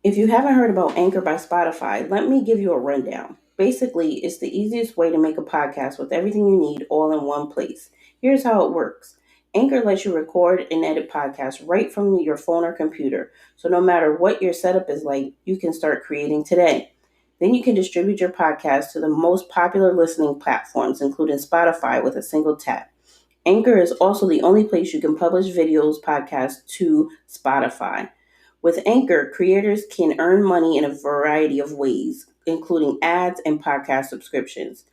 If you haven't heard about Anchor by Spotify, let me give you a rundown. Basically, it's the easiest way to make a podcast with everything you need all in one place. Here's how it works. Anchor lets you record and edit podcasts right from your phone or computer. So no matter what your setup is like, you can start creating today. Then you can distribute your podcast to the most popular listening platforms, including Spotify, with a single tap. Anchor is also the only place you can publish videos, podcasts to Spotify. With Anchor, creators can earn money in a variety of ways, including ads and podcast subscriptions.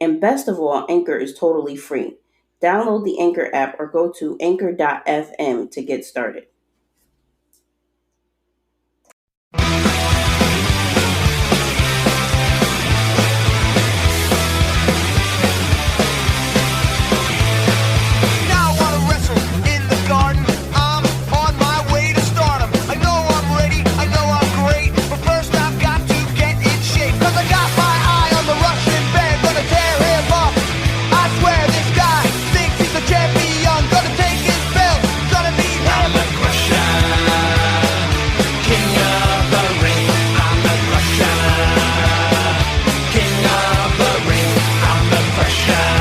And best of all, Anchor is totally free. Download the Anchor app or go to anchor.fm to get started. Now I wanna wrestle in the garden. I'm on my way to stardom. I know I'm ready, I know I'm great. But first I've got to get in shape. Cause I got my eye on the Russian bear. Gonna tear him up. I swear this guy thinks he's a champion. Gonna take his belt. Gonna beat him. I'm the Crusher, king of the ring. I'm the Crusher, king of the ring. I'm the Crusher,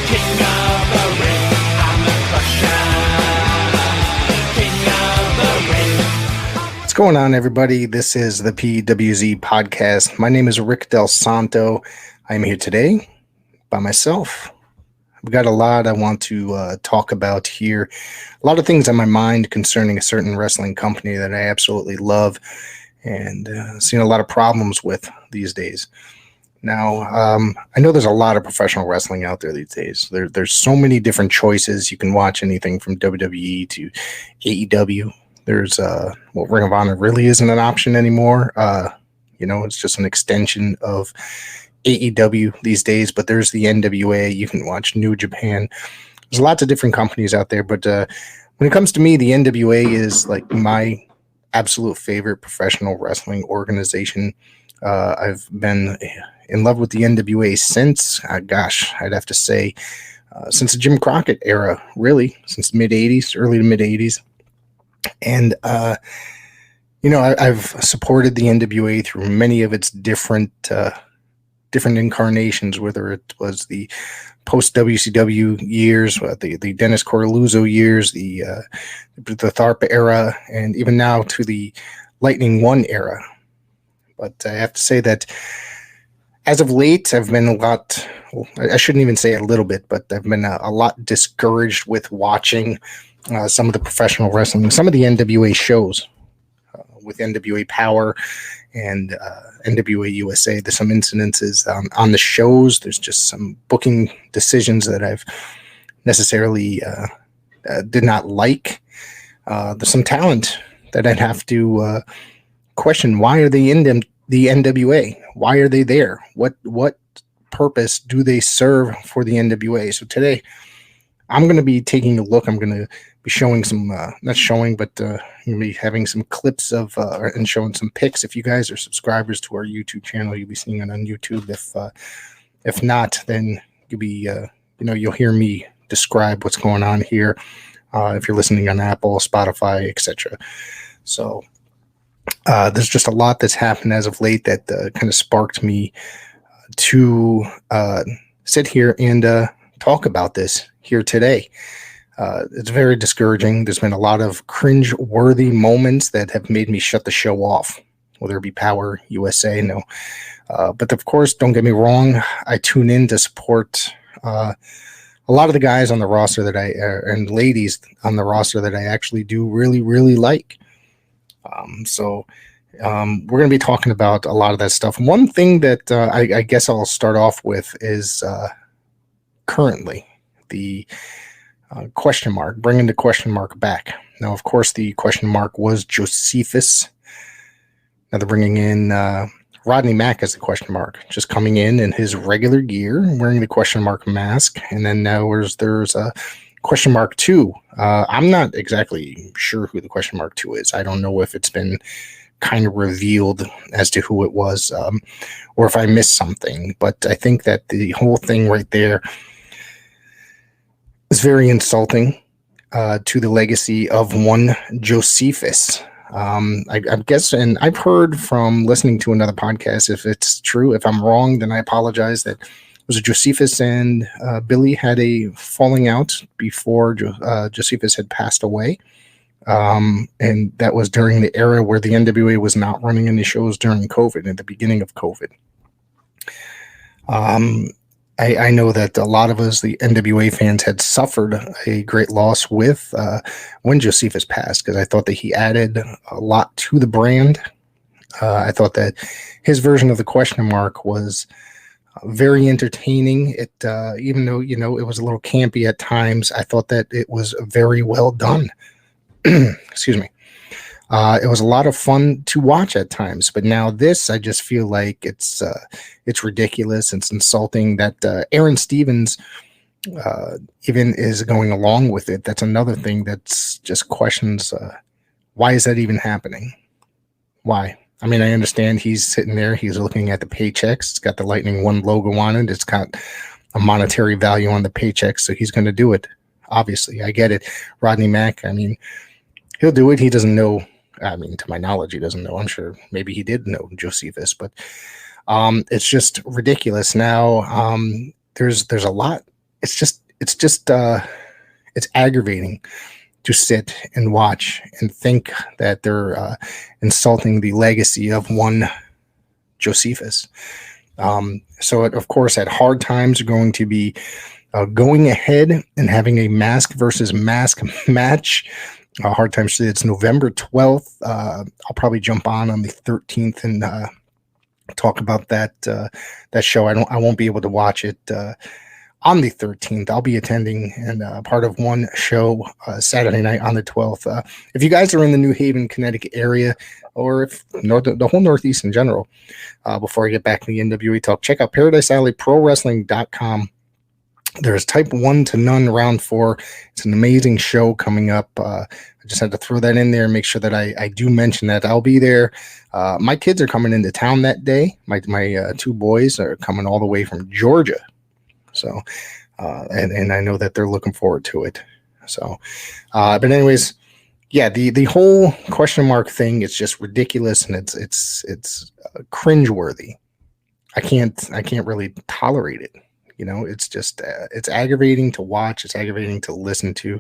king of the ring. I'm the Crusher, king of the ring. What's going on, everybody? This is the PWZ podcast. My name is Rick Del Santo. I'm here today by myself. I've got a lot I want to talk about here. A lot of things on my mind concerning a certain wrestling company that I absolutely love and seen a lot of problems with these days. Now, I know there's a lot of professional wrestling out there these days. There's so many different choices. You can watch anything from WWE to AEW. There's Ring of Honor really isn't an option anymore. It's just an extension of AEW these days, but there's the NWA. You can watch New Japan. There's lots of different companies out there, but when it comes to me, the NWA is like my absolute favorite professional wrestling organization. I've been in love with the NWA since, I'd have to say, since the Jim Crockett era, really, since the mid-'80s, early to mid-'80s. And, I've supported the NWA through many of its different incarnations, whether it was the post-WCW years, the Dennis Coralluzzo years, the Tharp era, and even now to the Lightning One era. But I have to say that as of late, I've been I shouldn't even say a little bit, but I've been a lot discouraged with watching some of the professional wrestling, some of the NWA shows with NWA Power and NWA USA. There's some incidences on the shows. There's just some booking decisions that I've necessarily did not like. There's some talent that I'd have to question. Why are they in the NWA? Why are they there? What purpose do they serve for the NWA? So today, I'm going to be taking a look. I'm going to be showing some, not showing, but I'm going to be having some clips of and showing some pics. If you guys are subscribers to our YouTube channel, you'll be seeing it on YouTube. If not, then you'll be, you'll hear me describe what's going on here. If you're listening on Apple, Spotify, etc. So there's just a lot that's happened as of late that kind of sparked me to sit here and talk about this here today. It's very discouraging. There's been a lot of cringe-worthy moments that have made me shut the show off, whether it be Power, USA, no. But of course, don't get me wrong, I tune in to support a lot of the guys on the roster that and ladies on the roster that I actually do really, really like. So we're going to be talking about a lot of that stuff. One thing that I guess I'll start off with is currently the question mark, bringing the question mark back. Now, of course, the question mark was Josephus. Now they're bringing in Rodney Mack as the question mark, just coming in his regular gear, wearing the question mark mask. And then now there's a question mark 2. I'm not exactly sure who the question mark 2 is. I don't know if it's been kind of revealed as to who it was, or if I missed something. But I think that the whole thing right there is very insulting to the legacy of one Josephus. I guess, and I've heard from listening to another podcast, if it's true, if I'm wrong, then I apologize, that was it Josephus and Billy had a falling out before Josephus had passed away. And that was during the era where the NWA was not running any shows during COVID, at the beginning of COVID. I know that a lot of us, the NWA fans, had suffered a great loss with when Josephus passed, because I thought that he added a lot to the brand. I thought that his version of the question mark was very entertaining. It even though it was a little campy at times, I thought that it was very well done. Excuse me. It was a lot of fun to watch at times, but now this, I just feel like it's ridiculous. It's insulting that Aaron Stevens even is going along with it. That's another thing that's just questions. Why is that even happening? Why? I mean, I understand he's sitting there. He's looking at the paychecks. It's got the Lightning One logo on it. It's got a monetary value on the paychecks, so he's going to do it. Obviously, I get it. Rodney Mack, I mean, he'll do it. He doesn't know. I mean, to my knowledge, he doesn't know. I'm sure maybe he did know Josephus, but it's just ridiculous. Now, there's a lot. It's aggravating to sit and watch and think that they're insulting the legacy of one Josephus. So it, of course, at hard times are going to be going ahead and having a mask versus mask match. Hard Times. It's November 12th. I'll probably jump on the 13th and talk about that show. I won't be able to watch it on the 13th. I'll be attending and part of one show Saturday night on the 12th. If you guys are in the New Haven, Connecticut area, or if the whole Northeast in general, before I get back to the NWA talk, check out ParadiseAlleyProWrestling.com. There's Type 1 to None Round 4. It's an amazing show coming up. I just had to throw that in there and make sure that I do mention that. I'll be there. My kids are coming into town that day. My two boys are coming all the way from Georgia. So, and I know that they're looking forward to it. So, but anyways, yeah, the whole question mark thing is just ridiculous, and it's cringeworthy. I can't really tolerate it. It's just it's aggravating to watch. It's aggravating to listen to.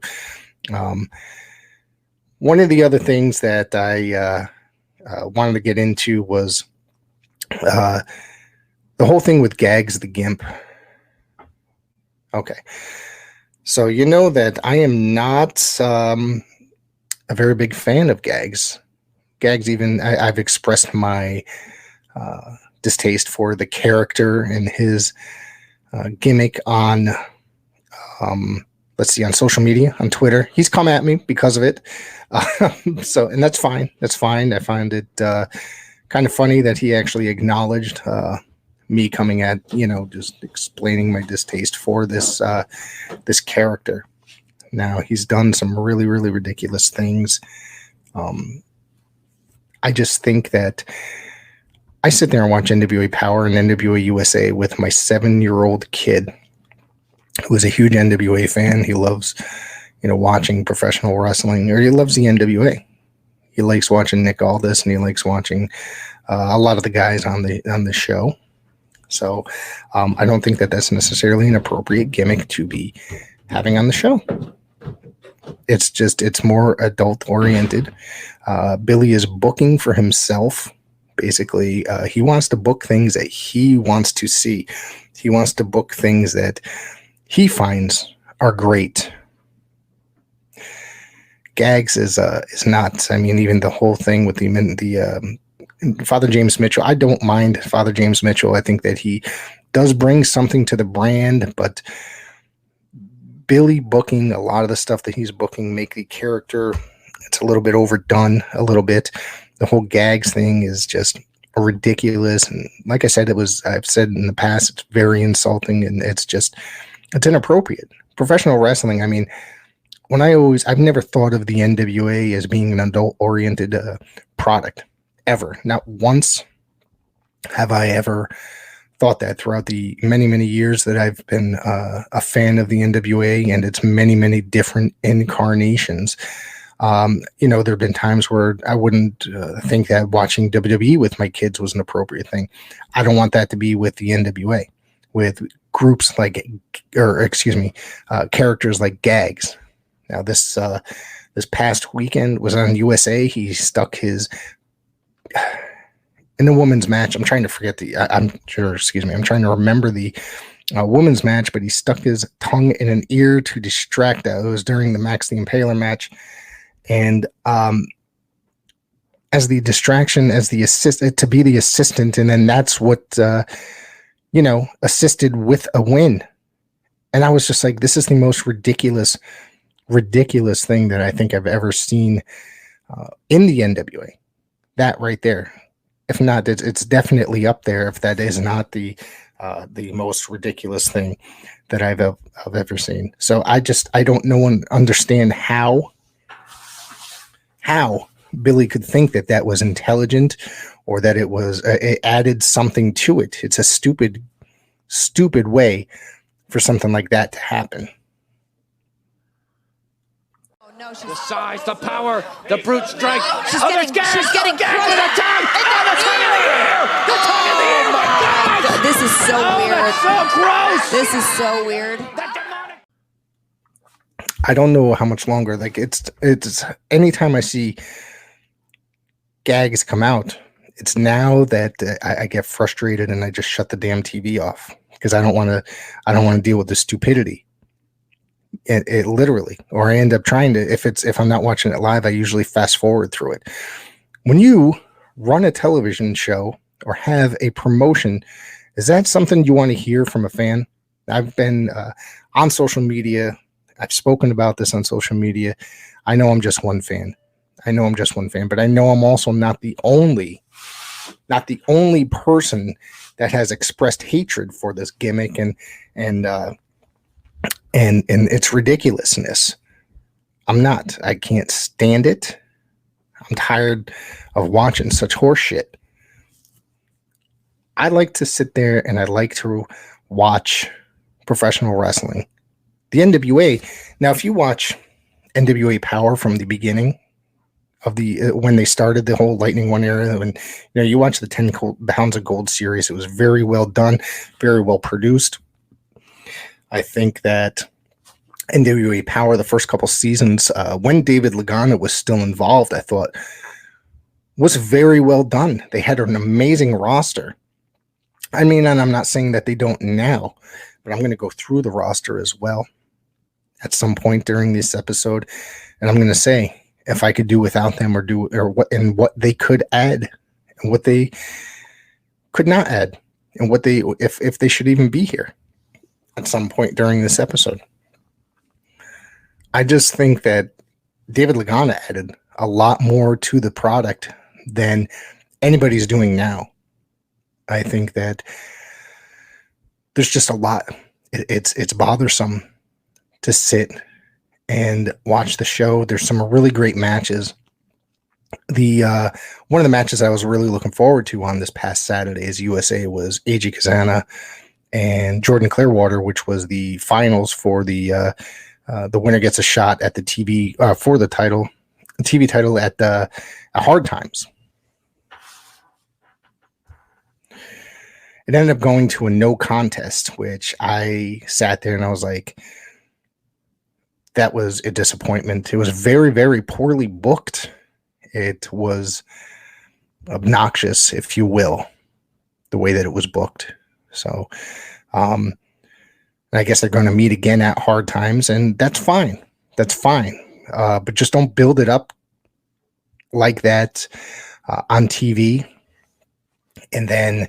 One of the other things that I wanted to get into was the whole thing with Gags the Gimp. Okay, so you know that I am not a very big fan of Gags. Gags, even I've expressed my distaste for the character and his gimmick on let's see, on social media, on Twitter. He's come at me because of it. So, and that's fine. That's fine. I find it kind of funny that he actually acknowledged me coming at, just explaining my distaste for this this character. Now, he's done some really, really ridiculous things. I just think that I sit there and watch NWA Power and NWA USA with my 7-year-old kid, who is a huge NWA fan. He loves, watching professional wrestling, or he loves the NWA. He likes watching Nick Aldis, and he likes watching a lot of the guys on the show. So I don't think that that's necessarily an appropriate gimmick to be having on the show. It's more adult oriented. Billy is booking for himself. Basically, he wants to book things that he wants to see. He wants to book things that he finds are great. Gags is not. I mean, even the whole thing with the Father James Mitchell. I don't mind Father James Mitchell. I think that he does bring something to the brand, but Billy booking a lot of the stuff that he's booking make the character, it's a little bit overdone a little bit. The whole Gags thing is just ridiculous. And like I said, I've said in the past, it's very insulting, and it's inappropriate. Professional wrestling. I mean, I've never thought of the NWA as being an adult oriented product ever. Not once have I ever thought that throughout the many, many years that I've been a fan of the NWA and its many, many different incarnations. There have been times where I wouldn't think that watching WWE with my kids was an appropriate thing. I don't want that to be with the NWA, with groups like, characters like Gags. Now, this past weekend was on USA. He stuck his in the women's match. I'm trying to forget I'm trying to remember the women's match, but he stuck his tongue in an ear to distract that. It was during the Max the Impaler match. And as the distraction, as the assistant, to be the assistant, and then that's what assisted with a win. And I was just like, this is the most ridiculous thing that I think I've ever seen in the NWA. That right there. If not, it's definitely up there. If that is not the most ridiculous thing that I've ever seen. So I don't understand how Billy could think that was intelligent, or that it added something to it. It's a stupid way for something like that to happen. The size, the power, the brute strength. She's getting crushed. The tongue. The tongue in the ear. Oh my God! This is so weird. That's so gross. This is so weird. I don't know how much longer. Like it's anytime I see Gags come out, it's now that I get frustrated and I just shut the damn TV off, because I don't want to deal with the stupidity. It literally, or I end up trying to, if I'm not watching it live, I usually fast forward through it. When you run a television show or have a promotion, is that something you want to hear from a fan? I've been on social media. I've spoken about this on social media. I know I'm just one fan, but I know I'm also not the only person that has expressed hatred for this gimmick and its ridiculousness. I can't stand it. I'm tired of watching such horse shit. I like to sit there and I like to watch professional wrestling. The NWA. Now, if you watch NWA Power from the beginning of when they started the whole Lightning One era, when you watch the 10 Pounds of Gold series, it was very well done, very well produced. I think that NWA Power, the first couple seasons, when David Lagana was still involved, I thought was very well done. They had an amazing roster. I mean, and I'm not saying that they don't now, but I'm going to go through the roster as well at some point during this episode, and I'm going to say if I could do without them what they could add and what they could not add, and what if they should even be here at some point during this episode. I just think that David Lagana added a lot more to the product than anybody's doing now. I think that there's just a lot. It's bothersome to sit and watch the show. There's some really great matches. One of the matches I was really looking forward to on this past Saturday's USA was AJ Kazana and Jordan Clearwater, which was the finals for the winner gets a shot at the TV for the TV title at Hard Times. It ended up going to a no contest, which I sat there and I was like, that was a disappointment. It was very, very poorly booked. It was obnoxious, if you will, the way that it was booked. So, I guess they're going to meet again at Hard Times, and that's fine. That's fine. But just don't build it up like that on TV and then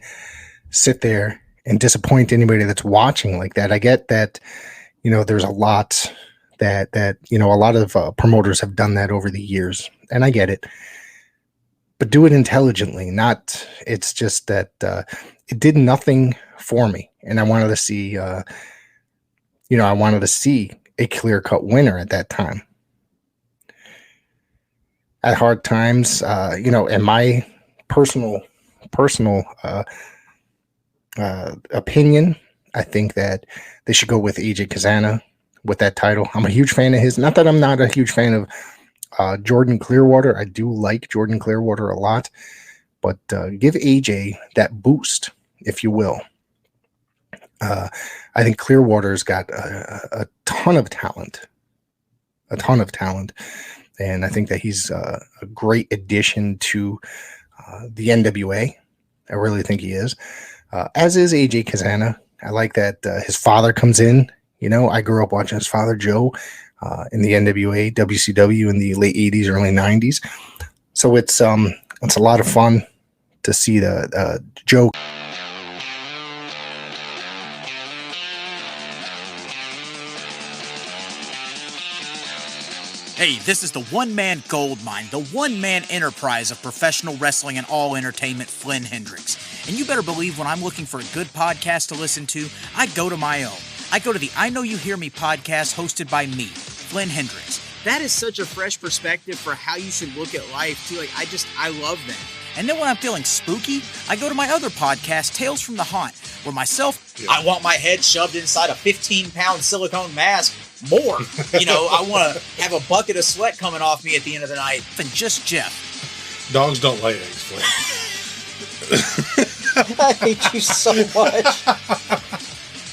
sit there and disappoint anybody that's watching like that. I get that, there's a lot that a lot of promoters have done that over the years, and I get it. But do it intelligently. It's just that it did nothing for me, and I wanted to see a clear-cut winner at that time. At Hard Times, in my personal opinion, I think that they should go with AJ Kazana with that title. I'm a huge fan of his. Not that I'm not a huge fan Jordan Clearwater, I do like Jordan Clearwater a lot, but give AJ that boost, if you will. I think Clearwater's got a ton of talent, and I think that he's a great addition to the NWA. I really think he is, as is AJ Kazana. I like that his father comes in. You know, I grew up watching his father, Joe, in the NWA, WCW in the late 80s, early 90s. So it's a lot of fun to see the Joe. Hey, this is the one-man gold mine, the one-man enterprise of professional wrestling and all entertainment, Flynn Hendricks. And you better believe when I'm looking for a good podcast to listen to, I go to my own. I go to the I Know You Hear Me podcast hosted by me, Flynn Hendricks. That is such a fresh perspective for how you should look at life, too. I love that. And then when I'm feeling spooky, I go to my other podcast, Tales from the Haunt, where myself, I want my head shoved inside a 15-pound silicone mask more. I want to have a bucket of sweat coming off me at the end of the night than just Jeff. Dogs don't lay eggs, Flynn. I hate you so much.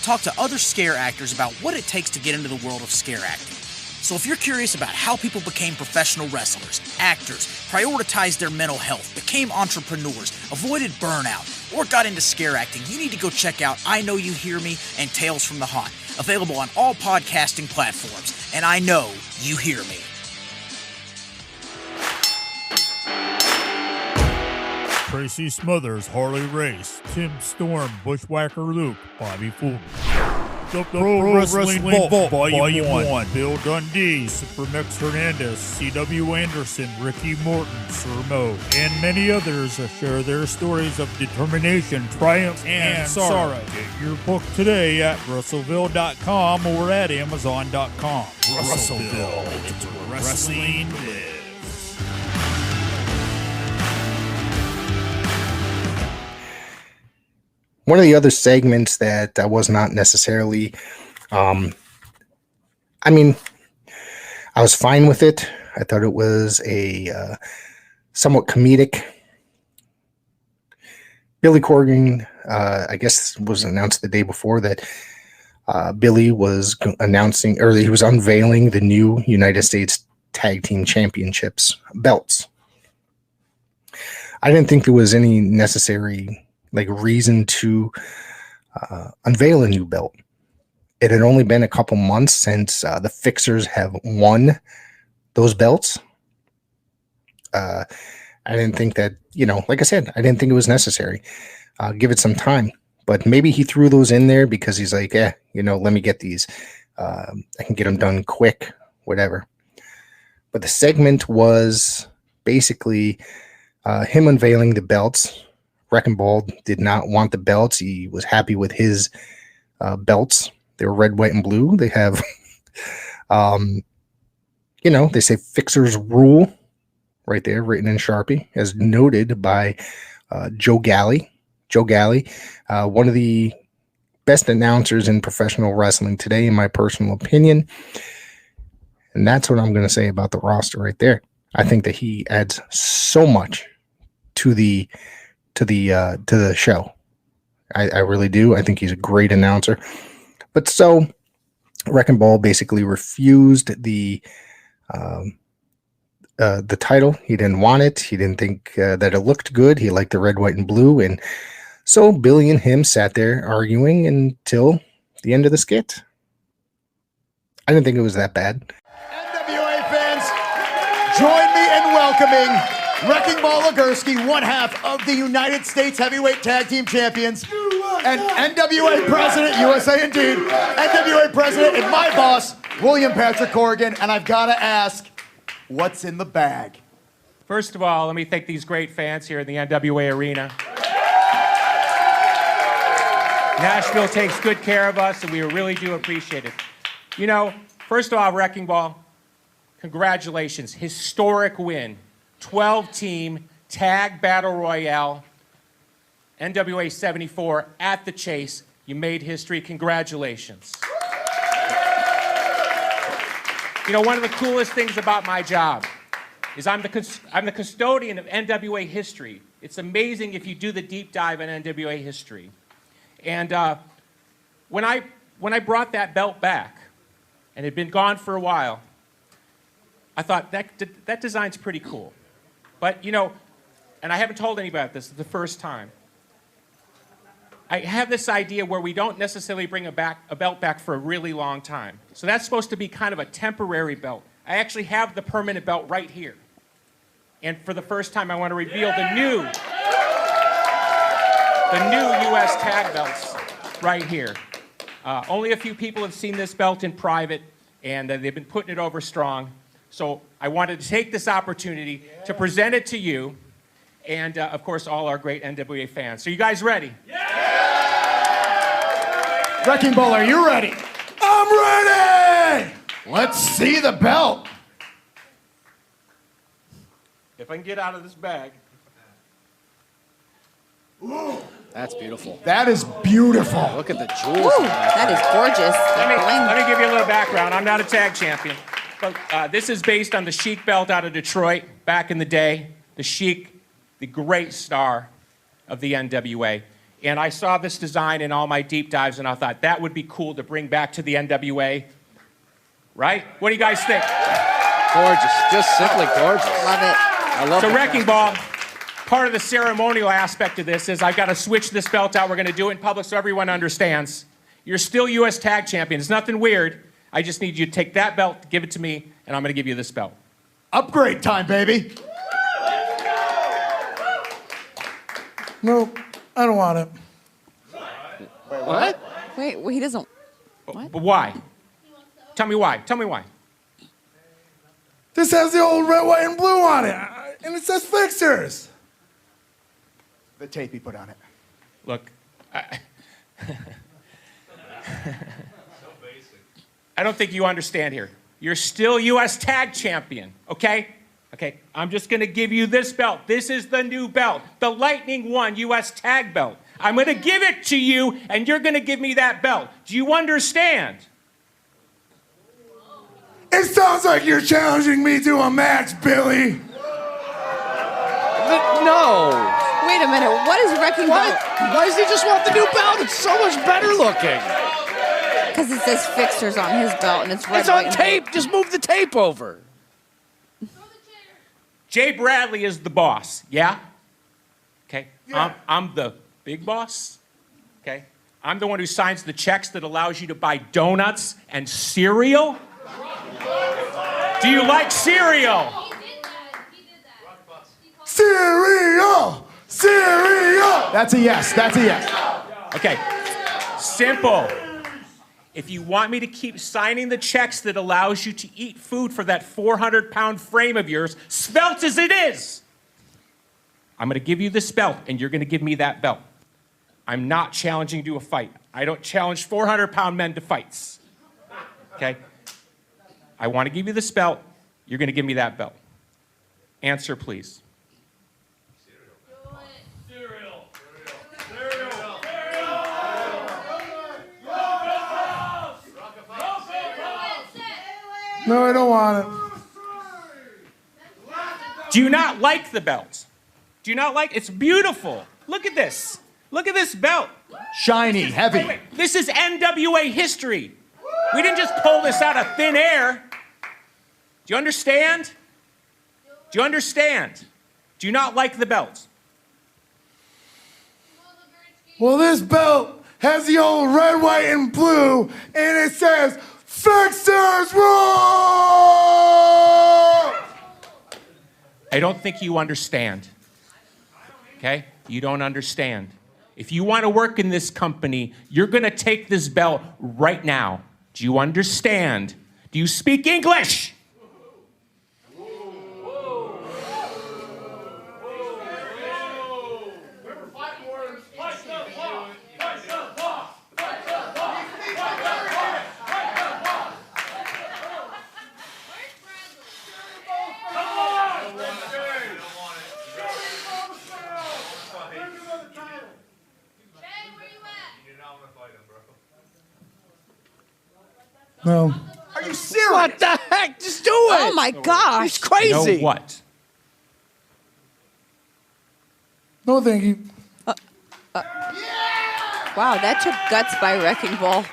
Talk to other scare actors about what it takes to get into the world of scare acting. So if you're curious about how people became professional wrestlers, actors, prioritized their mental health, became entrepreneurs, avoided burnout, or got into scare acting, you need to go check out I Know You Hear Me and Tales from the Haunt, available on all podcasting platforms. And I know you hear me. Tracy Smothers, Harley Race, Tim Storm, Bushwhacker Luke, Bobby Fulton. The Pro Wrestling Vault, Volume 1, Bill Dundee, Supermex Hernandez, C.W. Anderson, Ricky Morton, Sir Mo, and many others share their stories of determination, triumph, and sorrow. Get your book today at Russellville.com or at Amazon.com. Russellville, it's where wrestling lives. One of the other segments that I was not necessarily, I was fine with it. I thought it was a somewhat comedic. Billy Corgan, I guess, was announced the day before that Billy was announcing, or he was unveiling the new United States Tag Team Championships belts. I didn't think there was any necessary reason to unveil a new belt. It had only been a couple months since the Fixers have won those belts. I didn't think that, like I said, I didn't think it was necessary. Give it some time. But maybe he threw those in there because he's like, let me get these. I can get them done quick, whatever. But the segment was basically him unveiling the belts. Wrecking Ball did not want the belts. He was happy with his belts. They were red, white, and blue. They have, they say Fixers Rule right there, written in Sharpie, as noted by Joe Galley. Joe Galley, one of the best announcers in professional wrestling today, in my personal opinion. And that's what I'm going to say about the roster right there. I think that he adds so much to the show. I really do. I think he's a great announcer. But so Wrecking Ball basically refused the title. He didn't want it. He didn't think that it looked good. He liked the red, white, and blue. And so Billy and him sat there arguing until the end of the skit. I didn't think it was that bad. NWA fans, join me in welcoming Wrecking Ball Legursky, one half of the United States Heavyweight Tag Team Champions, and NWA President, USA indeed, NWA President and my boss, William Patrick Corgan. And I've got to ask, what's in the bag? First of all, let me thank these great fans here in the NWA arena. Nashville takes good care of us, and we really do appreciate it. First of all, Wrecking Ball, congratulations. Historic win. 12-team tag battle royale, NWA 74 at the Chase. You made history. Congratulations. One of the coolest things about my job is I'm the custodian of NWA history. It's amazing if you do the deep dive in NWA history. And when I brought that belt back, and it had been gone for a while, I thought that design's pretty cool. But, you know, and I haven't told anybody about this, it's the first time. I have this idea where we don't necessarily bring a belt back for a really long time. So that's supposed to be kind of a temporary belt. I actually have the permanent belt right here. And for the first time, I want to reveal the new U.S. tag belts right here. Only a few people have seen this belt in private, and they've been putting it over strong. So I wanted to take this opportunity to present it to you and, of course, all our great NWA fans. So you guys ready? Wrecking Ball, are you ready? I'm ready! Let's see the belt. If I can get out of this bag. That's beautiful. That is beautiful. Look at the jewels. Woo, that is gorgeous. Let me give you a little background. I'm not a tag champion. But this is based on the Sheik belt out of Detroit back in the day. The Sheik, the great star of the NWA. And I saw this design in all my deep dives, and I thought that would be cool to bring back to the NWA. Right? What do you guys think? Gorgeous. Just simply gorgeous. Love it. I love So the Wrecking Ball, part of the ceremonial aspect of this is I've got to switch this belt out. We're going to do it in public so everyone understands. You're still U.S. Tag Champion. It's nothing weird. I just need you to take that belt, give it to me, and I'm going to give you this belt. Upgrade time, baby. Nope, I don't want it. What? Wait, he doesn't. But why? Tell me why. Tell me why. This has the old red, white, and blue on it, and it says Fixers. The tape he put on it. Look, I don't think you understand here. You're still U.S. Tag Champion, okay? Okay, I'm just going to give you this belt. This is the new belt, the Lightning One U.S. Tag Belt. I'm going to give it to you, and you're going to give me that belt. Do you understand? It sounds like you're challenging me to a match, Billy. No. Wait a minute. What is Wrecking Ball? Why does he just want the new belt? It's so much better looking. Because it says Fixers on his belt, and it's red, It's white, on and tape. Just move the tape over. Jay Bradley is the boss, yeah? Okay, I'm the big boss, okay? I'm the one who signs the checks that allows you to buy donuts and cereal. Do you like cereal? Cereal! Cereal! That's a yes. That's a yes. Okay, simple. If you want me to keep signing the checks that allows you to eat food for that 400-pound frame of yours, svelte as it is, I'm going to give you this belt, and you're going to give me that belt. I'm not challenging you to a fight. I don't challenge 400-pound men to fights. Okay? I want to give you this belt. You're going to give me that belt. Answer, please. No, I don't want it. Do you not like the belt? Do you not like it? It's beautiful. Look at this. Look at this belt. Shiny, heavy. Wait. This is NWA history. We didn't just pull this out of thin air. Do you understand? Do you understand? Do you not like the belt? Well, this belt has the old red, white, and blue, and it says Fixers Rule! I don't think you understand. Okay? You don't understand. If you want to work in this company, you're going to take this belt right now. Do you understand? Do you speak English? No. Are you serious? What the heck? Just do it. Oh my gosh. He's crazy. You know what? No, thank you. Wow, that took guts by Wrecking Ball.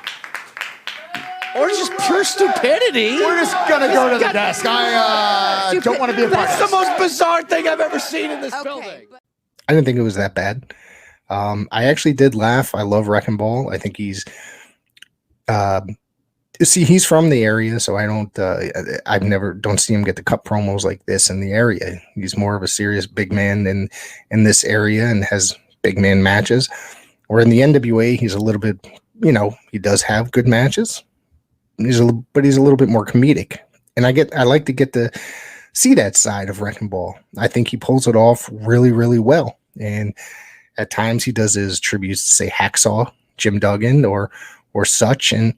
Or just pure stupidity. We're just gonna go to the desk. I don't want to be a part That's of the this. most bizarre thing I've ever seen in this building. I didn't think it was that bad. I actually did laugh. I love Wrecking Ball. I think he's he's from the area, so I don't see him get the cut promos like this in the area. He's more of a serious big man in this area and has big man matches. Or in the NWA, he's a little bit, he does have good matches. But he's a little bit more comedic. And I like to get to see that side of Wrecking Ball. I think he pulls it off really, really well. And at times he does his tributes to, say, Hacksaw, Jim Duggan, or such, and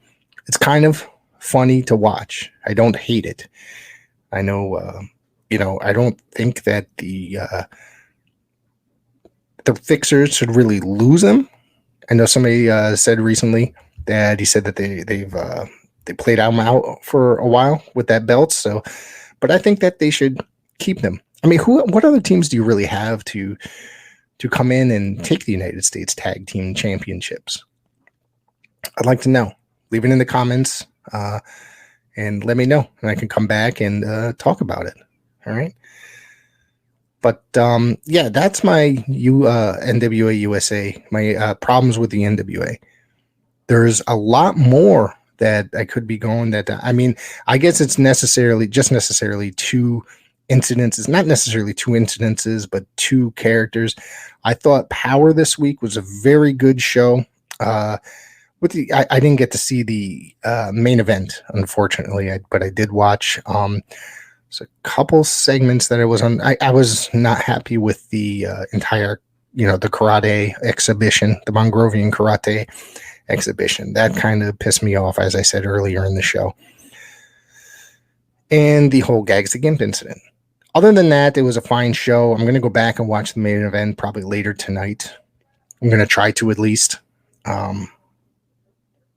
it's kind of funny to watch. I don't hate it. I know, I don't think that the Fixers should really lose him. I know somebody said recently that he said that they played him out for a while with that belt. So, but I think that they should keep them. I mean, what other teams do you really have to come in and take the United States Tag Team Championships? I'd like to know. Leave it in the comments and let me know, and I can come back and talk about it. All right. But yeah, that's my NWA USA, my problems with the NWA. There's a lot more that I could be going I guess it's necessarily two incidences, not necessarily two incidences, but two characters. I thought Power this week was a very good show. I didn't get to see the main event, unfortunately, but I did watch there's a couple segments that I was on. I was not happy with the entire, the karate exhibition, the Mongrovian karate exhibition. That kind of pissed me off, as I said earlier in the show. And the whole Gags the Gimp incident. Other than that, it was a fine show. I'm going to go back and watch the main event probably later tonight. I'm going to try to at least.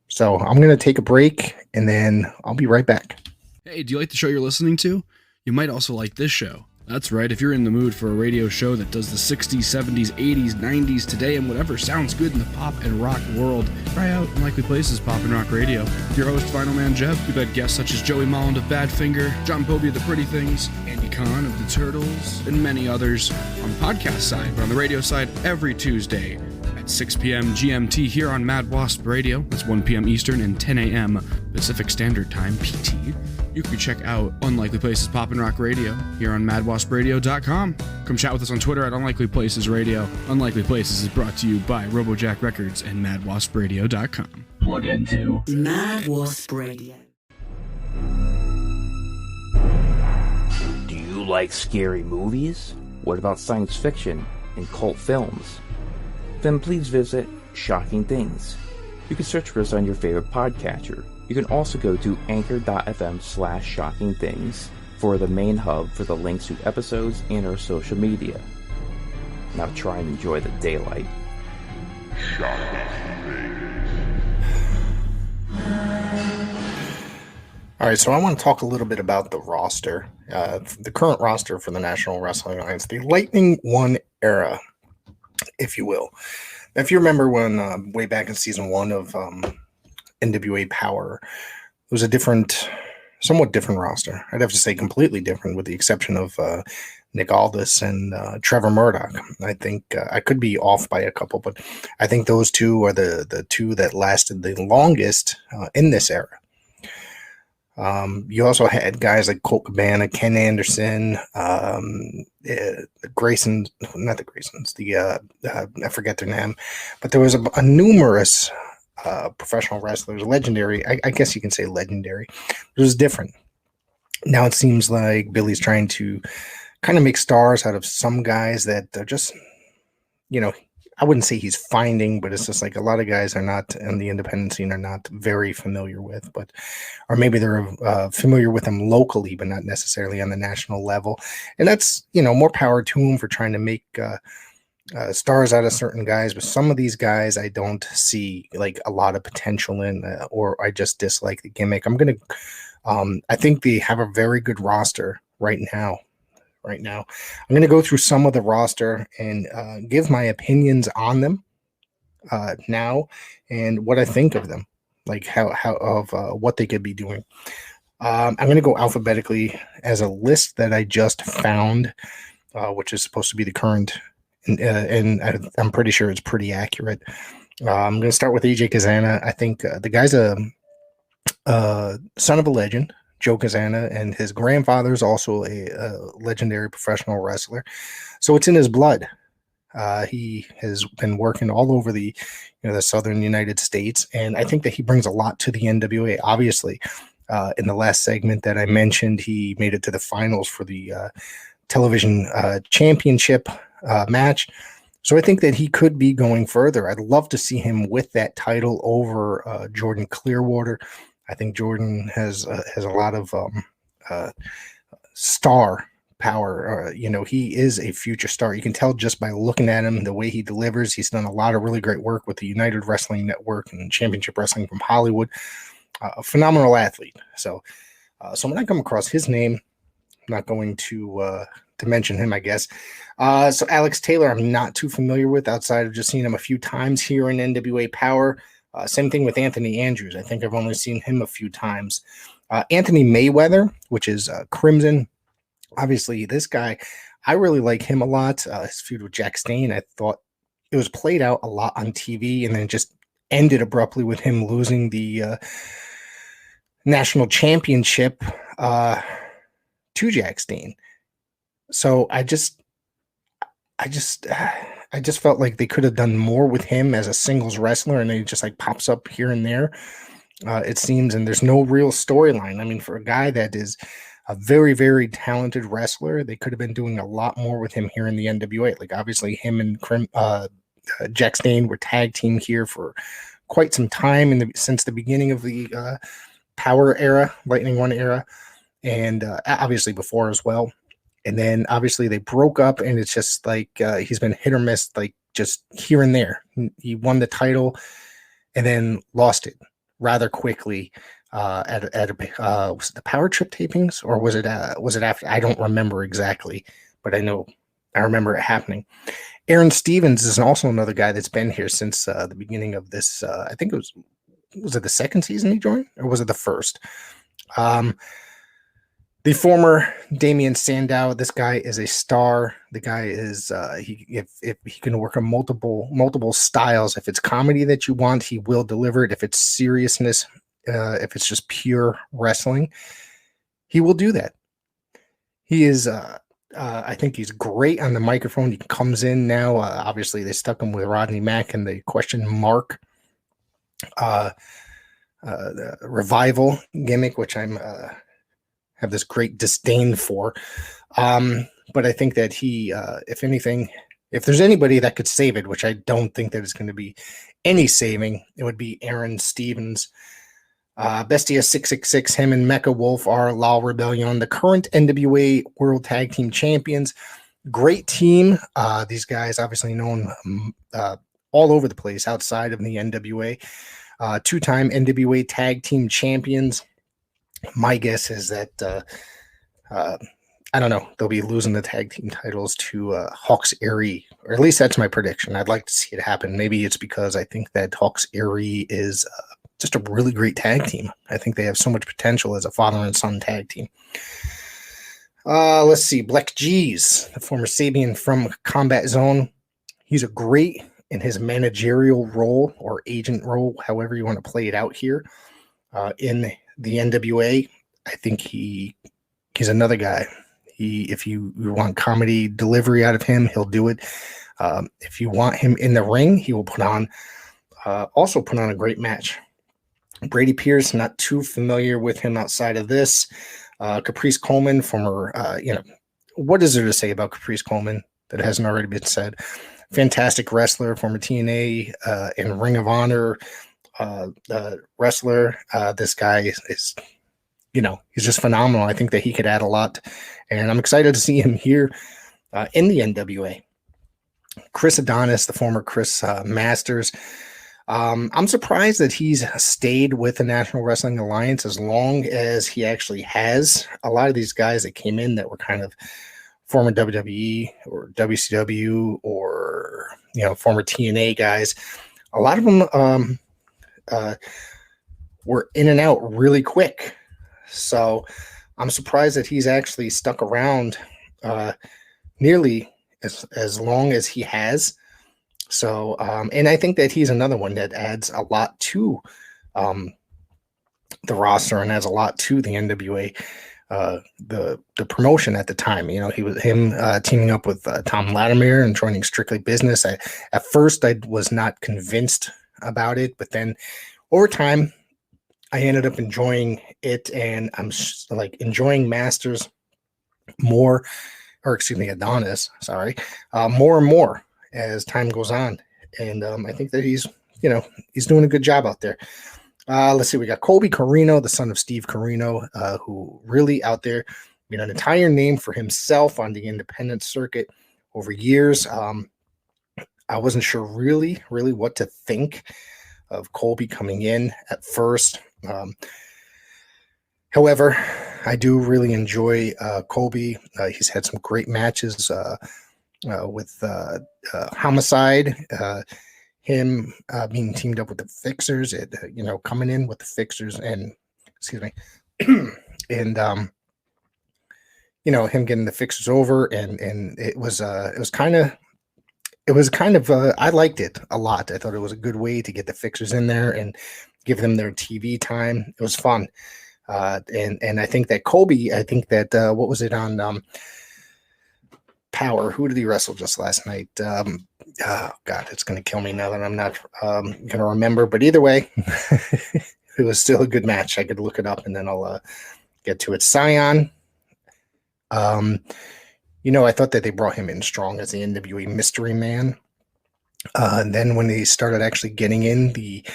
So I'm going to take a break and then I'll be right back. Hey, do you like the show you're listening to? You might also like this show. That's right, if you're in the mood for a radio show that does the 60s, 70s, 80s, 90s, today, and whatever sounds good in the pop and rock world, try out Unlikely Places Pop and Rock Radio. With your host, Final Man Jeff, we've had guests such as Joey Molland of Badfinger, John Pobia of The Pretty Things, Andy Kahn of The Turtles, and many others on the podcast side, but on the radio side every Tuesday at 6 p.m. GMT here on Mad Wasp Radio. That's 1 p.m. Eastern and 10 a.m. Pacific Standard Time, PT. You can check out Unlikely Places Pop and Rock Radio here on madwaspradio.com. Come chat with us on Twitter at Unlikely Places Radio. Unlikely Places is brought to you by RoboJack Records and madwaspradio.com. Plug into Mad Wasp Radio. Do you like scary movies? What about science fiction and cult films? Then please visit Shocking Things. You can search for us on your favorite podcatcher. You can also go to anchor.fm/shockingthings for the main hub for the links to episodes and our social media. Now try and enjoy the daylight. All right, so I want to talk a little bit about the roster, the current roster for the National Wrestling Alliance, the Lightning One era, if you will. If you remember when way back in season 1 of NWA Power, it was a somewhat different roster. I'd have to say completely different, with the exception of Nick Aldis and Trevor Murdoch. I think I could be off by a couple, but I think those two are the two that lasted the longest in this era. You also had guys like Colt Cabana, Ken Anderson, Grayson, not the Graysons, I forget their name, but there was a numerous professional wrestlers, legendary, I guess you can say legendary. It was different. Now it seems like Billy's trying to kind of make stars out of some guys that are just, I wouldn't say he's finding, but it's just like a lot of guys are not in the independent scene, are not very familiar with, or maybe they're familiar with them locally, but not necessarily on the national level. And that's, more power to him for trying to make stars out of certain guys. But some of these guys I don't see like a lot of potential in, or I just dislike the gimmick. I think they have a very good roster right now. right now. I'm going to go through some of the roster and give my opinions on them now and what I think of them, like what they could be doing. I'm going to go alphabetically as a list that I just found, which is supposed to be the current, and I'm pretty sure it's pretty accurate. I'm going to start with AJ Kazana. I think the guy's a son of a legend, Joe Kazana, and his grandfather is also a legendary professional wrestler. So it's in his blood. He has been working all over the southern United States, and I think that he brings a lot to the NWA. Obviously, in the last segment that I mentioned, he made it to the finals for the television championship match. So I think that he could be going further. I'd love to see him with that title over Jordan Clearwater. I think Jordan has a lot of star power. He is a future star. You can tell just by looking at him, the way he delivers. He's done a lot of really great work with the United Wrestling Network and Championship Wrestling from Hollywood. A phenomenal athlete. So when I come across his name, I'm not going to mention him, I guess. So Alex Taylor, I'm not too familiar with outside of just seeing him a few times here in NWA Power. Same thing with Anthony Andrews. I think I've only seen him a few times. Anthony Mayweather, which is Crimson. Obviously, this guy, I really like him a lot. His feud with Jack Stane, I thought it was played out a lot on TV and then just ended abruptly with him losing the national championship to Jack Stane. So I just felt like they could have done more with him as a singles wrestler, and he just like pops up here and there, it seems, and there's no real storyline. I mean, for a guy that is a very, very talented wrestler, they could have been doing a lot more with him here in the NWA. Like, obviously, him and Jack Stane were tag team here for quite some time since the beginning of the Power era, Lightning One era, and obviously before as well. And then obviously they broke up, and it's just like he's been hit or miss, like just here and there. He won the title and then lost it rather quickly was it the Power Trip tapings, or was it after? I don't remember exactly, but I remember it happening. Aaron Stevens is also another guy that's been here since the beginning of this. I think was it the second season he joined, or was it the first? The former Damian Sandow, this guy is a star. The guy is if he can work on multiple styles. If it's comedy that you want, he will deliver it. If it's seriousness, if it's just pure wrestling, he will do that. He is I think he's great on the microphone. He comes in now. Obviously, they stuck him with Rodney Mack and the question mark the revival gimmick, which I'm have this great disdain for. But I think that he, if anything, if there's anybody that could save it, which I don't think that it's going to be any saving, it would be Aaron Stevens. Bestia 666, him and Mecha Wolf are La Rebellion, the current NWA World Tag Team Champions. Great team. These guys obviously known all over the place outside of the NWA. Two-time NWA Tag Team Champions. My guess is that I don't know, they'll be losing the tag team titles to Hawks Aerie, or at least that's my prediction. I'd like to see it happen. Maybe it's because I think that Hawks Aerie is just a really great tag team. I think they have so much potential as a father and son tag team. Let's see, Black G's, the former Sabian from Combat Zone. He's a great in his managerial role or agent role, however you want to play it out here in the NWA. I think he's another guy. If you want comedy delivery out of him, he'll do it. If you want him in the ring, he will also put on a great match. Brady Pierce, not too familiar with him outside of this. Caprice Coleman, former, what is there to say about Caprice Coleman that hasn't already been said? Fantastic wrestler, former TNA and Ring of Honor wrestler. This guy is he's just phenomenal. I think that he could add a lot, and I'm excited to see him here in the NWA. Chris Adonis, the former Chris Masters. I'm surprised that he's stayed with the National Wrestling Alliance as long as he actually has. A lot of these guys that came in that were kind of former WWE or WCW or, former TNA guys, a lot of them were in and out really quick. So I'm surprised that he's actually stuck around nearly as long as he has. So, and I think that he's another one that adds a lot to the roster and adds a lot to the NWA, the promotion at the time. He was teaming up with Tom Latimer and joining Strictly Business. At first, I was not convinced about it, but then over time, I ended up enjoying it, and I'm enjoying Masters more, or excuse me, Adonis, sorry, more and more as time goes on. And I think that he's doing a good job out there. Let's see, we got Colby Corino, the son of Steve Corino, who really out there made an entire name for himself on the independent circuit over years. I wasn't sure really what to think of Colby coming in at first. However, I do really enjoy Colby. He's had some great matches with Homicide, him being teamed up with the Fixers, coming in with the Fixers, and excuse me, and him getting the Fixers over, and it was kind of I liked it a lot. I thought it was a good way to get the Fixers in there and give them their TV time. It was fun. And I think that Colby, what was it on Power? Who did he wrestle just last night? Oh God, it's going to kill me now that I'm not going to remember. But either way, it was still a good match. I could look it up and then I'll get to it. Scion. I thought that they brought him in strong as the NWA Mystery Man. And then when they started actually getting in the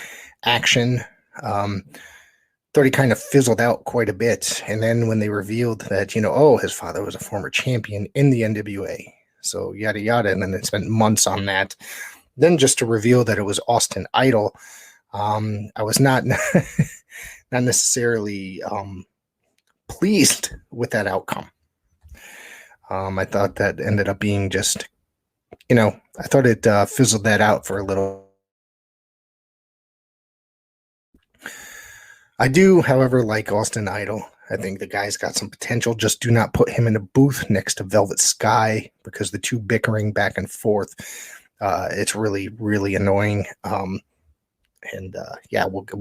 action, thought he kind of fizzled out quite a bit. And then when they revealed that, his father was a former champion in the NWA, so yada yada, and then they spent months on that. Then just to reveal that it was Austin Idol, I was not necessarily pleased with that outcome. I thought that ended up being just, I thought it fizzled that out for a little. I do, however, like Austin Idol. I think the guy's got some potential. Just do not put him in a booth next to Velvet Sky, because the two bickering back and forth, it's really, really annoying. We'll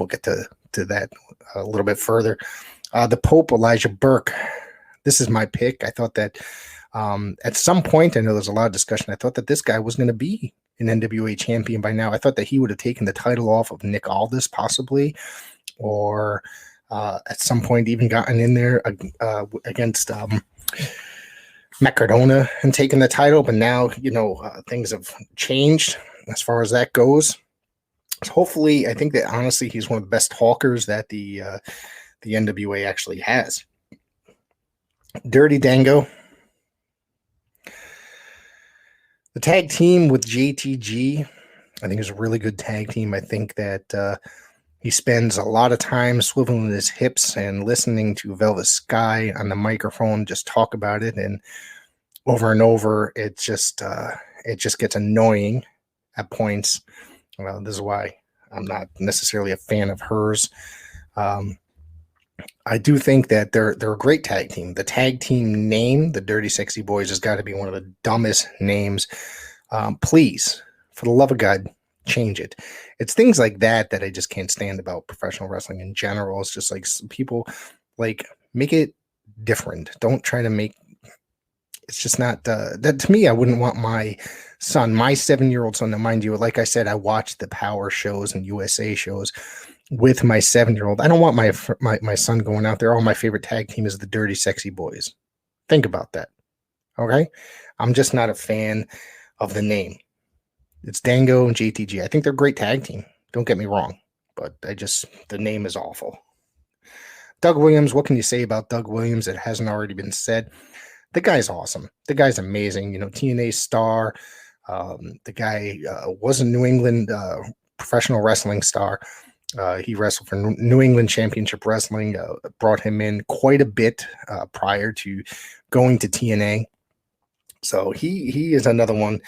get to that a little bit further. The Pope, Elijah Burke. This is my pick. I thought that at some point, I know there's a lot of discussion, I thought that this guy was going to be an NWA champion by now. I thought that he would have taken the title off of Nick Aldis, possibly, or at some point even gotten in there against Matt Cardona and taken the title. But now, things have changed as far as that goes. So hopefully, I think that honestly, he's one of the best talkers that the NWA actually has. Dirty Dango. The tag team with JTG, I think, is a really good tag team. I think that he spends a lot of time swiveling his hips and listening to Velvet Sky on the microphone just talk about it, and over, it just gets annoying at points. Well, this is why I'm not necessarily a fan of hers. I do think that they're a great tag team. The tag team name, the Dirty Sexy Boys, has got to be one of the dumbest names. Please, for the love of God, change it. It's things like that I just can't stand about professional wrestling in general. It's just like people make it different. Don't try to make. It's just not that to me. I wouldn't want my son, my 7-year-old son, to, mind you, like I said, I watch the Power shows and USA shows with my 7-year-old. I don't want my son going out there. Oh, my favorite tag team is the Dirty Sexy Boys. Think about that. Okay, I'm just not a fan of the name. It's Dango and JTG. I think they're a great tag team. Don't get me wrong, but the name is awful. Doug Williams. What can you say about Doug Williams that hasn't already been said? The guy's awesome. The guy's amazing. TNA star. The guy was a New England professional wrestling star. He wrestled for New England Championship Wrestling. Brought him in quite a bit prior to going to TNA. So he is another one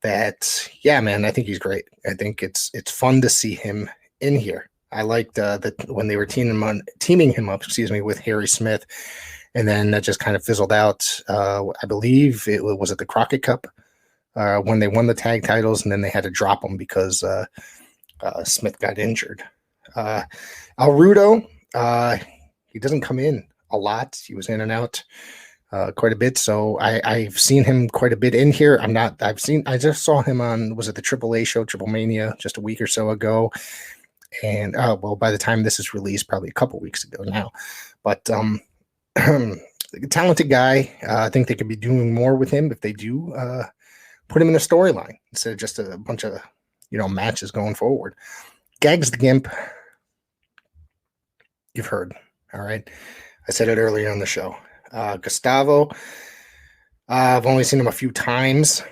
that, yeah, man, I think he's great. I think it's fun to see him in here. I liked that when they were teaming him up, with Harry Smith, and then that just kind of fizzled out. I believe it was at the Crockett Cup when they won the tag titles, and then they had to drop them because Smith got injured. El Rudo, he doesn't come in a lot. He was in and out quite a bit, so I've seen him quite a bit in here. I just saw him on, was it the AAA show, Triple Mania, just a week or so ago. And by the time this is released, probably a couple weeks ago now. But talented guy. I think they could be doing more with him if they do put him in a storyline instead of just a bunch of matches going forward. Gags the Gimp, you've heard. All right, I said it earlier on the show. Gustavo, I've only seen him a few times,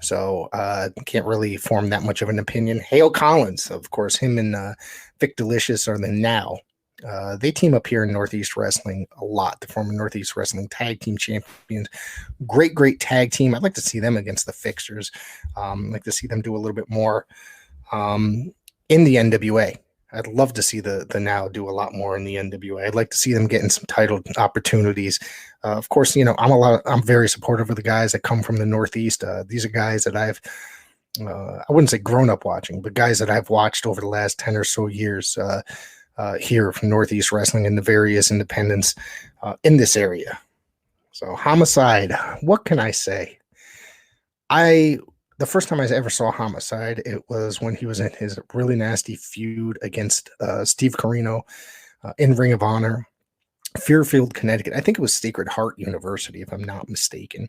so can't really form that much of an opinion. Hale Collins, of course, him and Vic Delicious are the Now. They team up here in Northeast Wrestling a lot. The former Northeast Wrestling Tag Team Champions. Great tag team. I'd like to see them against the Fixers. I'd like to see them do a little bit more in the NWA. I'd love to see the Now do a lot more in the NWA. I'd like to see them getting some title opportunities. Of course, I'm very supportive of the guys that come from the Northeast. These are guys that I've, I wouldn't say grown up watching, but guys that I've watched over the last 10 or so years here from Northeast Wrestling and the various independents in this area. So Homicide, what can I say? The first time I ever saw Homicide, it was when he was in his really nasty feud against Steve Corino in Ring of Honor, Fairfield, Connecticut. I think it was Sacred Heart University, if I'm not mistaken.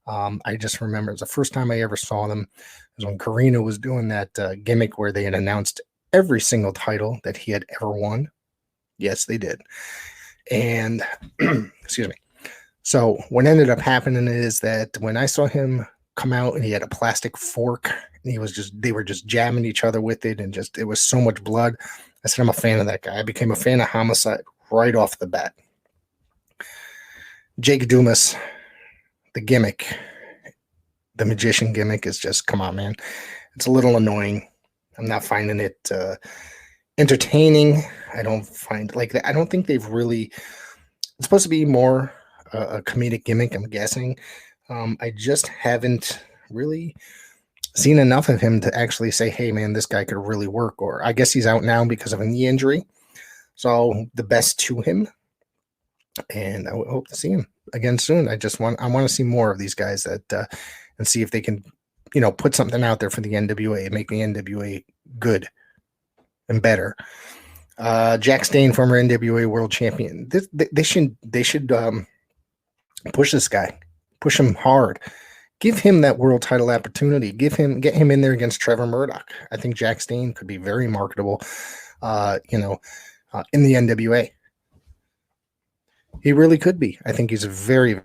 I just remember it was the first time I ever saw them. It was when Corino was doing that gimmick where they had announced every single title that he had ever won. Yes, they did. And, excuse me. So what ended up happening is that when I saw him come out and he had a plastic fork and they were just jamming each other with it, and it was so much blood. I said, I'm a fan of that guy. I became a fan of Homicide right off the bat. Jake Dumas, the gimmick, the magician gimmick is just, come on, man. It's a little annoying. I'm not finding it entertaining. I don't find I don't think they've really, it's supposed to be more a comedic gimmick, I'm guessing. I just haven't really seen enough of him to actually say, hey, man, this guy could really work. Or I guess he's out now because of a knee injury. So the best to him. And I hope to see him again soon. I want to see more of these guys that and see if they can, put something out there for the NWA and make the NWA good and better. Jack Stain, former NWA world champion. They should push this guy. Push him hard. Give him that world title opportunity. Get him in there against Trevor Murdoch. I think Jack Stain could be very marketable, in the NWA. He really could be. I think he's a very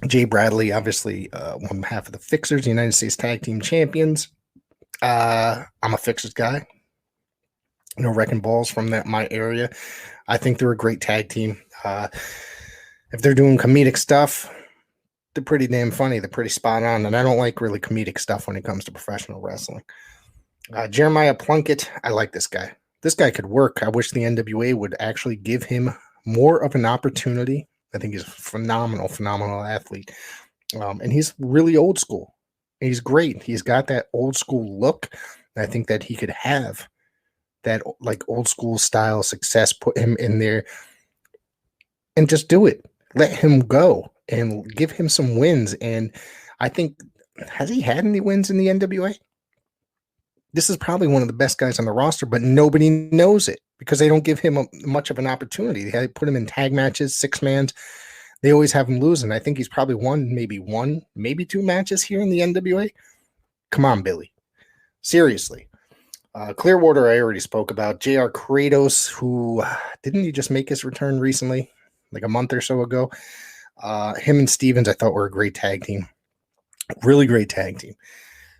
Jay Bradley, obviously, one half of the Fixers, the United States Tag Team Champions. I'm a Fixers guy. Wrecking Balls from my area. I think they're a great tag team. If they're doing comedic stuff, they're pretty damn funny. They're pretty spot on, and I don't like really comedic stuff when it comes to professional wrestling. Jeremiah Plunkett, I like this guy. This guy could work. I wish the NWA would actually give him more of an opportunity. I think he's a phenomenal athlete. And he's really old school. He's great. He's got that old school look. I think that he could have that old school style success, put him in there and just do it. Let him go and give him some wins. And I think, has he had any wins in the NWA? This is probably one of the best guys on the roster, but nobody knows it because they don't give him much of an opportunity. They put him in tag matches, 6-mans. They always have him losing. I think he's probably won maybe 2 matches here in the NWA. Come on, Billy. Seriously. Clearwater, I already spoke about. JR Kratos, who didn't he just make his return recently, like a month or so ago? Him and Stevens, I thought were a great tag team. Really great tag team.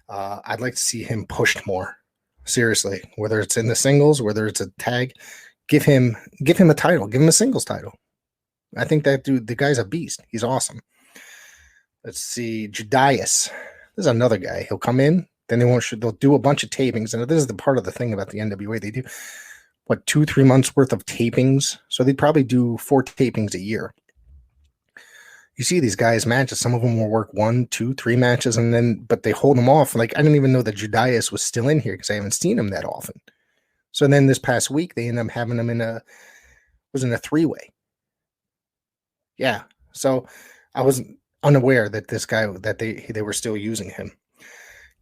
I'd like to see him pushed more. Seriously, whether it's in the singles, whether it's a tag, give him a title. Give him a singles title. I think that dude, the guy's a beast. He's awesome. Let's see, Judias. This is another guy. He'll come in, then they'll do a bunch of tapings. And this is the part of the thing about the NWA. They do, 2-3 months worth of tapings. So they probably do 4 tapings a year. You see these guys' matches. Some of them will work 1, 2, 3 matches, but they hold them off. Like, I didn't even know that Judias was still in here because I haven't seen him that often. So then this past week, they ended up having him in a 3-way. Yeah. So I was unaware that this guy, that they were still using him.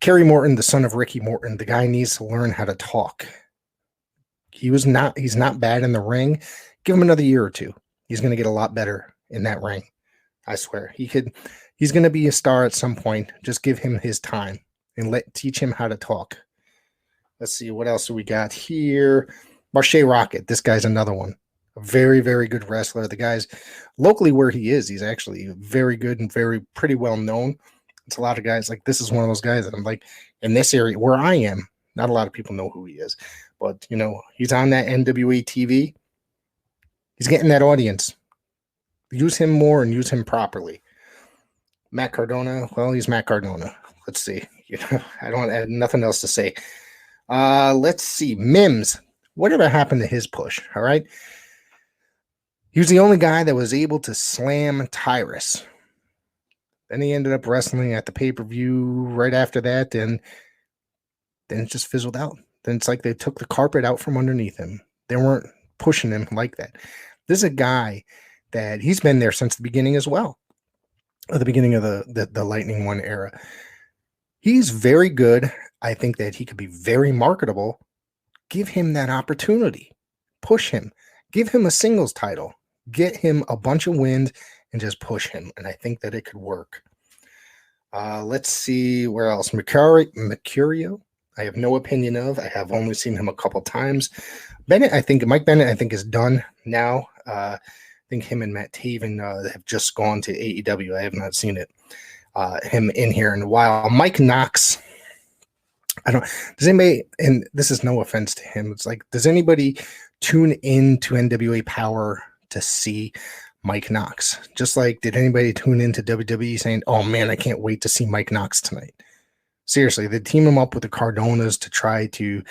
Kerry Morton, the son of Ricky Morton, the guy needs to learn how to talk. He's not bad in the ring. Give him another year or 2. He's going to get a lot better in that ring. I swear he's going to be a star at some point. Just give him his time and teach him how to talk. Let's see what else do we got here. Marshe Rocket. This guy's another one. A very, very good wrestler. The guy's locally where he is. He's actually very good and pretty well known. It's a lot of guys like this is one of those guys that I'm like in this area where I am. Not a lot of people know who he is, but he's on that NWA TV. He's getting that audience. Use him more and use him properly. Matt Cardona. Well, he's Matt Cardona. Let's see. I don't have nothing else to say. Let's see. Mims. Whatever happened to his push? All right. He was the only guy that was able to slam Tyrus. Then he ended up wrestling at the pay-per-view right after that. And then it just fizzled out. Then it's like they took the carpet out from underneath him. They weren't pushing him like that. This is a guy that he's been there since the beginning as well. At the beginning of the Lightning One era. He's very good. I think that he could be very marketable. Give him that opportunity. Push him. Give him a singles title. Get him a bunch of wins and just push him. And I think that it could work. Let's see where else. Mercurio. I have no opinion of. I have only seen him a couple times. Mike Bennett, I think is done now. I think him and Matt Taven have just gone to AEW. I have not seen him in here in a while. Mike Knox. Does anybody, and this is no offense to him, it's like, does anybody tune in to NWA Power to see Mike Knox? Just like, did anybody tune into WWE saying, oh man, I can't wait to see Mike Knox tonight? Seriously, they team him up with the Cardonas to try to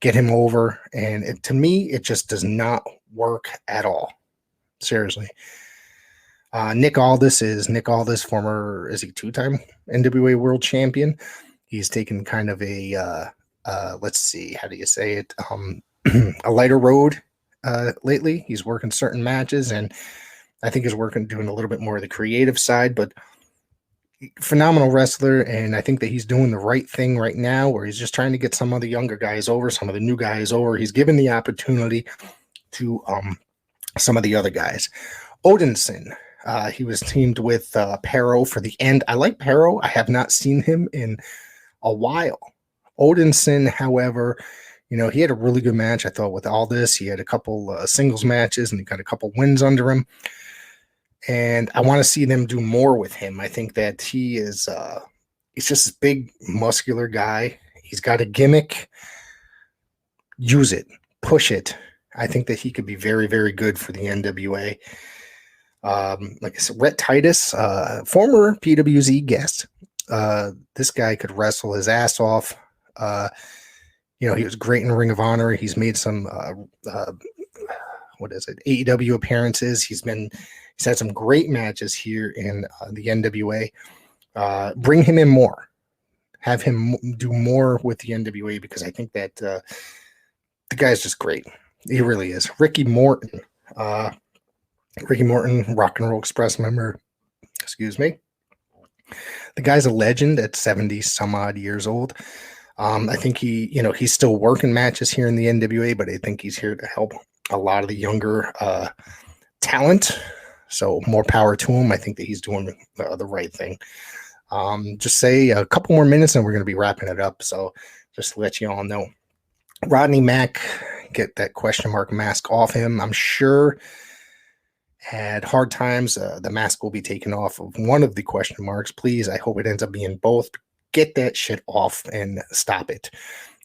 get him over. And to me, it just does not work at all. Seriously. Nick Aldis, former, is he 2-time NWA World Champion? He's taken kind of a, let's see, how do you say it? A lighter road lately. He's working certain matches, and I think he's doing a little bit more of the creative side, but phenomenal wrestler. And I think that he's doing the right thing right now, where he's just trying to get some of the younger guys over, some of the new guys over. He's given the opportunity to some of the other guys. Odinson. He was teamed with Pero for the end. I like Pero. I have not seen him in a while. Odinson, however, he had a really good match, I thought, with all this. He had a couple singles matches, and he got a couple wins under him. And I want to see them do more with him. I think that he's just this big, muscular guy. He's got a gimmick. Use it. Push it. I think that he could be very, very good for the NWA. Like I said, Rhett Titus, former PWZ guest. This guy could wrestle his ass off. He was great in Ring of Honor. He's made some AEW appearances. He's had some great matches here in the NWA. Bring him in more. Have him do more with the NWA, because I think that the guy's just great. He really is. Ricky Morton, Rock and Roll Express member. Excuse me. The guy's a legend at 70 some odd years old. I think he's still working matches here in the NWA, but I think he's here to help a lot of the younger talent. So more power to him. I think that he's doing the right thing. Just say a couple more minutes and we're going to be wrapping it up. So just to let you all know. Rodney Mack, get that question mark mask off him. I'm sure at hard times, the mask will be taken off of one of the question marks. Please, I hope it ends up being both. Get that shit off and stop it.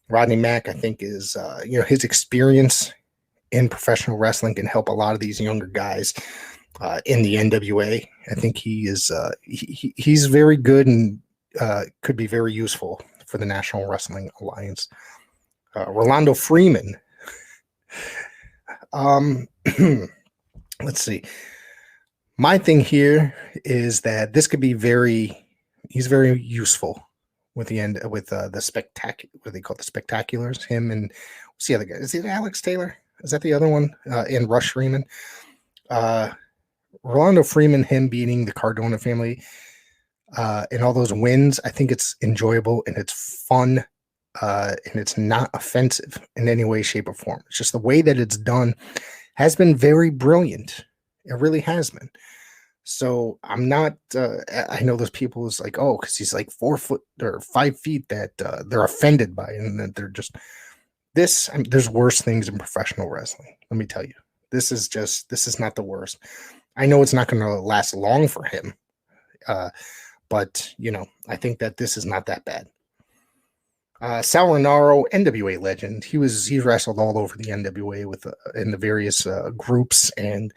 Rodney Mack, I think, is, his experience in professional wrestling can help a lot of these younger guys in the NWA. I think he is he's very good and could be very useful for the National Wrestling Alliance. Rolando Freeman. Let's see. My thing here is that this could be he's very useful with the spectacular, what they call the Spectaculars. Him and what's the other guy? Is it Alex Taylor? Is that the other one? And Rush Freeman. Rolando Freeman, him beating the Cardona family, and all those wins. I think it's enjoyable and it's fun, and it's not offensive in any way, shape, or form. It's just the way that it's done has been very brilliant. It really has been. So I'm not, I know those people is like, oh, because he's like 4 foot or 5 feet that they're offended by, and that they're just this. I mean, there's worse things in professional wrestling. Let me tell you, this is not the worst. I know it's not going to last long for him, but I think that this is not that bad. Sal Rinauro, NWA legend. He wrestled all over the NWA with in the various groups, and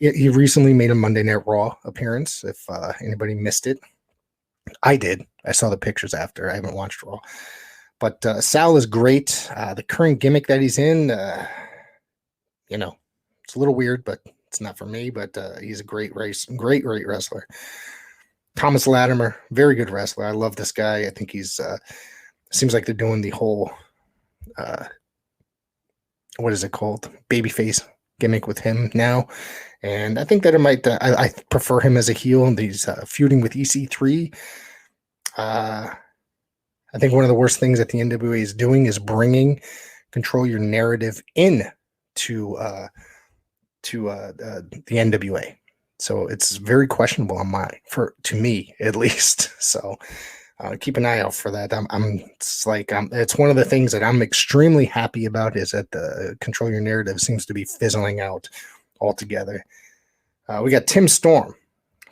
he recently made a Monday Night Raw appearance. If anybody missed it, I did. I saw the pictures after. I haven't watched Raw, but Sal is great. The current gimmick that he's in, it's a little weird, but it's not for me. But he's a great wrestler. Thomas Latimer, very good wrestler. I love this guy. I think he's seems like they're doing the whole what is it called, babyface gimmick with him now, and I think that it might. I prefer him as a heel, and he's feuding with EC3. I think one of the worst things that the NWA is doing is bringing Control Your Narrative in to the NWA. So it's very questionable to me at least. So keep an eye out for that. It's one of the things that I'm extremely happy about is that the Control Your Narrative seems to be fizzling out altogether. We got Tim Storm,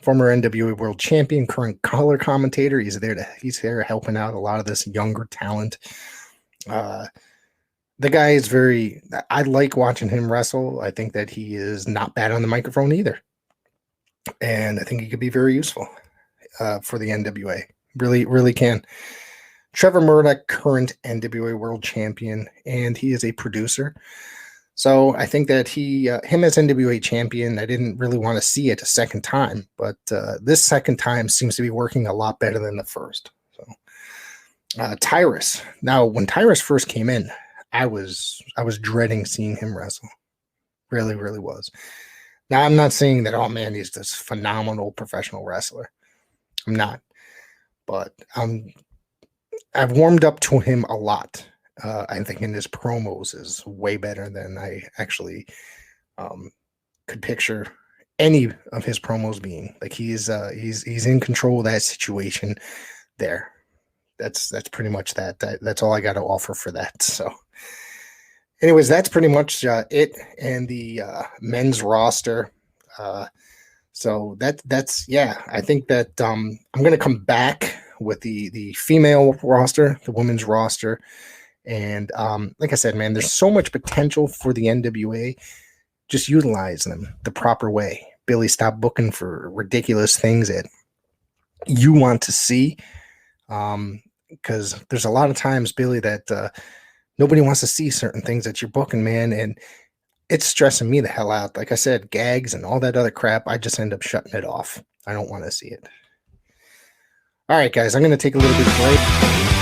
former NWA World Champion, current color commentator. He's there helping out a lot of this younger talent. The guy is I like watching him wrestle. I think that he is not bad on the microphone either. And I think he could be very useful for the NWA. Really, really can. Trevor Murdoch, current NWA World Champion, and he is a producer. So I think that him as NWA Champion, I didn't really want to see it a second time, but this second time seems to be working a lot better than the first. So Tyrus. Now, when Tyrus first came in, I was dreading seeing him wrestle. Really, really was. Now, I'm not saying that, oh man, he's this phenomenal professional wrestler. I'm not. But I've warmed up to him a lot. I think in his promos is way better than I actually could picture any of his promos being. Like he's in control of that situation there. That's pretty much that. That's all I got to offer for that. So anyways, that's pretty much it and the men's roster. So that's I think that I'm going to come back with the female roster, the women's roster. And like I said, man, there's so much potential for the NWA. Just utilize them the proper way. Billy, stop booking for ridiculous things that you want to see. Because there's a lot of times, Billy, that nobody wants to see certain things that you're booking, man. And it's stressing me the hell out. Like I said, gags and all that other crap, I just end up shutting it off. I don't want to see it. All right, guys, I'm going to take a little bit of break.